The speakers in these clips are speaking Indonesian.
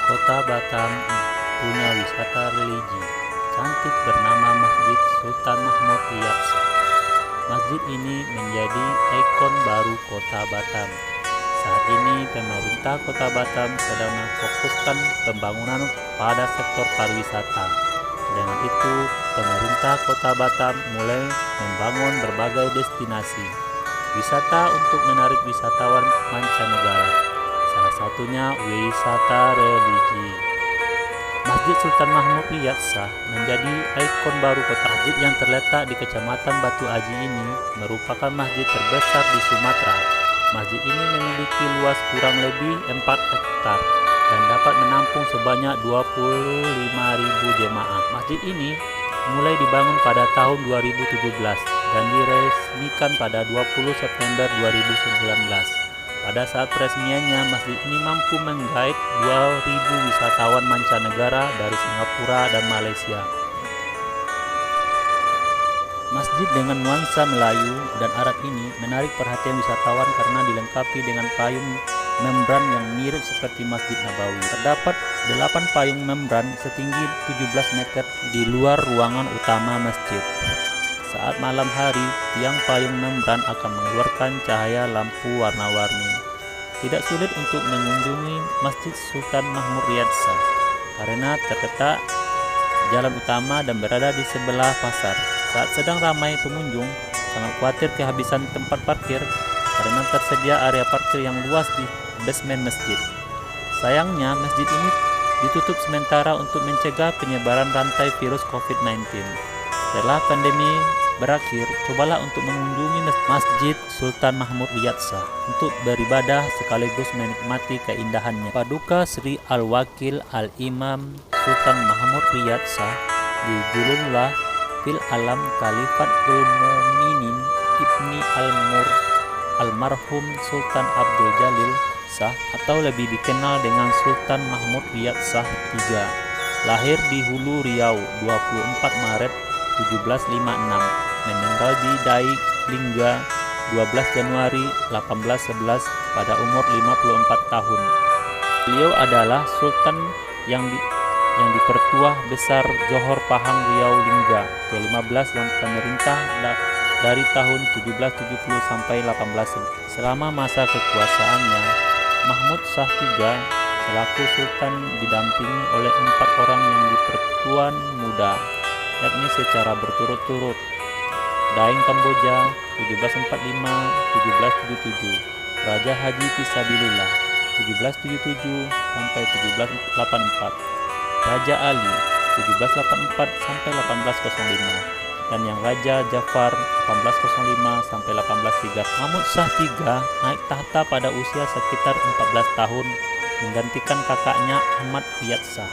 Kota Batam punya wisata religi cantik bernama Masjid Sultan Mahmud Riyad Shah. Masjid ini menjadi ikon baru Kota Batam. Saat ini pemerintah Kota Batam sedang memfokuskan pembangunan pada sektor pariwisata. Dengan itu, pemerintah Kota Batam mulai membangun berbagai destinasi wisata untuk menarik wisatawan mancanegara. Salah satunya wisata religi. Masjid Sultan Mahmud Riyad Shah menjadi ikon baru kota. Masjid yang terletak di Kecamatan Batu Aji ini merupakan masjid terbesar di Sumatera. Masjid ini memiliki luas kurang lebih 4 hektar dan dapat menampung sebanyak 25.000 jemaah. Masjid ini mulai dibangun pada tahun 2017 dan diresmikan pada 20 September 2019. Pada saat peresmiannya, masjid ini mampu menggait 2.000 wisatawan mancanegara dari Singapura dan Malaysia. Masjid dengan nuansa Melayu dan Arab ini menarik perhatian wisatawan karena dilengkapi dengan payung membran yang mirip seperti Masjid Nabawi. Terdapat 8 payung membran setinggi 17 meter di luar ruangan utama masjid. Saat malam hari, tiang payung membran akan mengeluarkan cahaya lampu warna-warni. Tidak sulit untuk mengunjungi Masjid Sultan Mahmud Riyad Shah karena terletak jalan utama dan berada di sebelah pasar. Saat sedang ramai pengunjung, sangat khawatir kehabisan tempat parkir karena tersedia area parkir yang luas di basement masjid. Sayangnya, masjid ini ditutup sementara untuk mencegah penyebaran rantai virus COVID-19. Setelah pandemi berakhir, cobalah untuk mengunjungi Masjid Sultan Mahmud Riyad Shah untuk beribadah sekaligus menikmati keindahannya. Paduka Sri Al-Wakil Al-Imam Sultan Mahmud Riyad Shah di Julullah fil Alam Khalifatul Mu'minin Ibni Almarhum Sultan Abdul Jalil Shah atau lebih dikenal dengan Sultan Mahmud Riyad Shah III. Lahir di Hulu Riau 24 Maret 1756, meninggal di Daik Lingga 12 Januari 1811 pada umur 54 tahun. Beliau adalah Sultan yang dipertua besar Johor Pahang Riau Lingga ke-15 yang pemerintah dari tahun 1770 sampai 1811. Selama masa kekuasaannya, Mahmud Shah III selaku Sultan didampingi oleh 4 orang yang dipertuan muda, yakni secara berturut-turut: Daeng Kamboja 1745-1777, Raja Haji Fisabilillah 1777 sampai 1784, Raja Ali 1784 sampai 1805, dan yang Raja Jafar 1805 sampai 1803. Mahmud Shah III naik tahta pada usia sekitar 14 tahun menggantikan kakaknya Ahmad Riyad Shah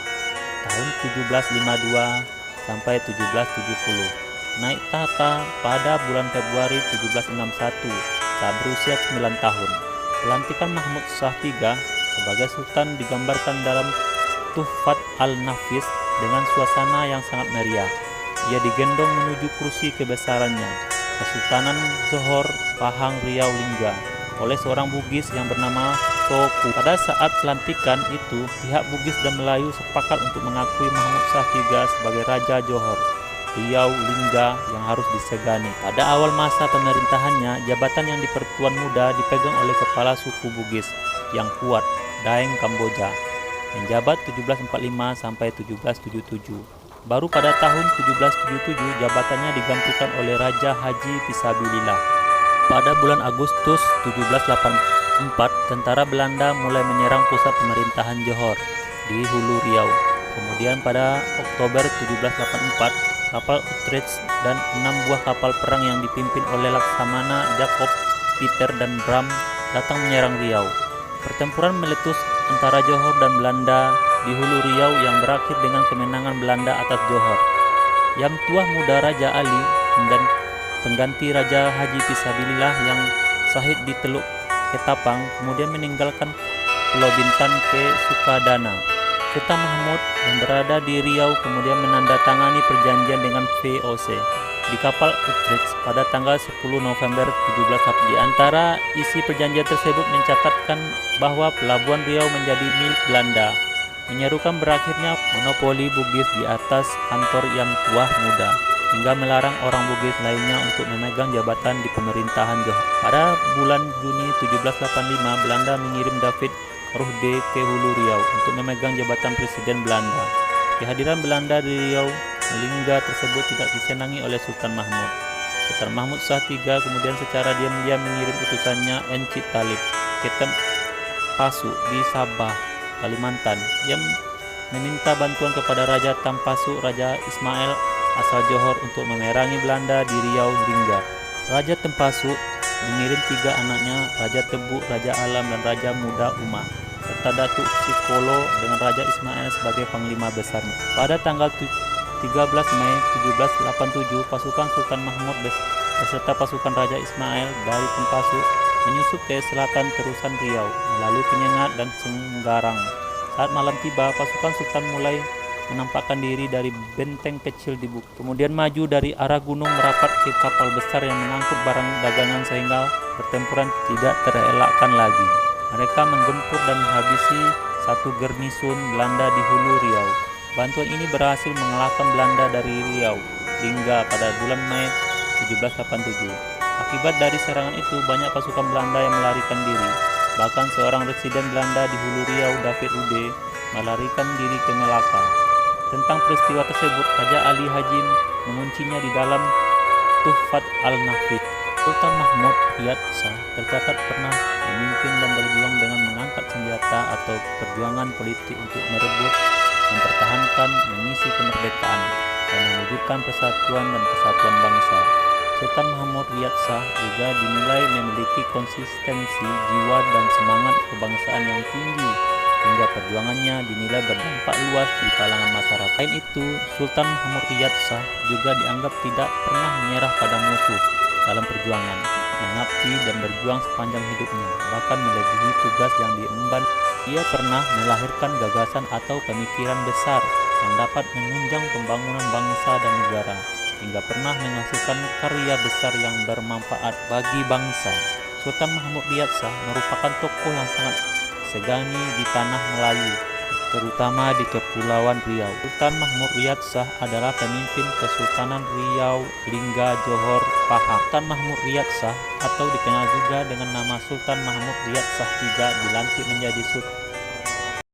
tahun 1752 sampai 1770. Naik tahta pada bulan Februari 1761 saat berusia 9 tahun. Pelantikan Mahmud Shah III sebagai sultan digambarkan dalam Tuhfat al-Nafis dengan suasana yang sangat meriah. Ia digendong menuju kursi kebesarannya, Kesultanan Johor Pahang Riau Lingga, oleh seorang Bugis yang bernama Toku. Pada saat pelantikan itu, pihak Bugis dan Melayu sepakat untuk mengakui Mahmud Shah III sebagai Raja Johor Riau Lingga yang harus disegani. Pada awal masa pemerintahannya, jabatan yang dipertuan muda dipegang oleh kepala suku Bugis yang kuat, Daeng Kamboja, menjabat 1745 sampai 1777. Baru pada tahun 1777 jabatannya digantikan oleh Raja Haji Fisabilillah. Pada bulan Agustus 1784, tentara Belanda mulai menyerang pusat pemerintahan Johor di Hulu Riau. Kemudian pada Oktober 1784, kapal Utrecht dan 6 buah kapal perang yang dipimpin oleh Laksamana Jacob, Peter dan Bram datang menyerang Riau. Pertempuran meletus antara Johor dan Belanda di Hulu Riau yang berakhir dengan kemenangan Belanda atas Johor. Yang tua muda Raja Ali dan pengganti Raja Haji Fisabilillah yang syahid di Teluk Ketapang kemudian meninggalkan Pulau Bintan ke Sukadana. Sultan Mahmud yang berada di Riau kemudian menandatangani perjanjian dengan VOC di kapal Utrecht pada tanggal 10 November 17. Di antara isi perjanjian tersebut mencatatkan bahwa pelabuhan Riau menjadi milik Belanda menyerukan berakhirnya monopoli Bugis di atas kantor yang Tuah Muda, hingga melarang orang Bugis lainnya untuk memegang jabatan di pemerintahan Johor. Pada bulan Juni 1785, Belanda mengirim David Rohde ke Hulu Riau untuk memegang jabatan Presiden Belanda. Kehadiran Belanda di Riau Lingga tersebut tidak disenangi oleh Sultan Mahmud. Sultan Mahmud Shah III kemudian secara diam-diam mengirim utusannya Encik Talib ke Tampasu di Sabah, Kalimantan. Dia meminta bantuan kepada Raja Tampasu, Raja Ismail asal Johor, untuk memerangi Belanda di Riau Lingga. Raja Tampasu mengirim 3 anaknya, Raja Tebu, Raja Alam, dan Raja Muda Uma, serta Datuk Sikolo dengan Raja Ismail sebagai panglima besarnya. Pada tanggal 13 Mei 1787, pasukan Sultan Mahmud beserta pasukan Raja Ismail dari Tampasu menyusup ke selatan terusan Riau melalui Penyengat dan Senggarang. Saat malam tiba, pasukan Sultan mulai menampakkan diri dari benteng kecil di bukit. Kemudian maju dari arah gunung merapat ke kapal besar yang mengangkut barang dagangan sehingga pertempuran tidak terelakkan lagi. Mereka menggempur dan menghabisi satu garnison Belanda di Hulu Riau. Bantuan ini berhasil mengalahkan Belanda dari Riau Lingga pada bulan Mei 1787. Akibat dari serangan itu, banyak pasukan Belanda yang melarikan diri. Bahkan seorang residen Belanda di Hulu Riau, David Ude, melarikan diri ke Melaka. Tentang peristiwa tersebut, Raja Ali Hajim menguncinya di dalam Tuhfat al-Nafis. Sultan Mahmud Riyad Shah tercatat pernah memimpin dan berjuang dengan mengangkat senjata atau perjuangan politik untuk merebut, mempertahankan, mengisi kemerdekaan, dan mewujudkan persatuan dan kesatuan bangsa. Sultan Mahmud Riyad Shah juga dinilai memiliki konsistensi jiwa dan semangat kebangsaan yang tinggi, hingga perjuangannya dinilai berdampak luas di kalangan masyarakat. Selain itu, Sultan Mahmud Riyad Shah juga dianggap tidak pernah menyerah pada musuh dalam perjuangan, mengabdi dan berjuang sepanjang hidupnya, bahkan melebihi tugas yang diemban. Ia pernah melahirkan gagasan atau pemikiran besar yang dapat menunjang pembangunan bangsa dan negara, hingga pernah menghasilkan karya besar yang bermanfaat bagi bangsa. Sultan Mahmud Riyad Shah merupakan tokoh yang sangat segani di tanah Melayu, terutama di Kepulauan Riau. Sultan Mahmud Riyad Shah adalah pemimpin Kesultanan Riau Lingga Johor Pahang. Sultan Mahmud Riyad Shah atau dikenal juga dengan nama Sultan Mahmud Riyad Shah III dilantik menjadi Sultan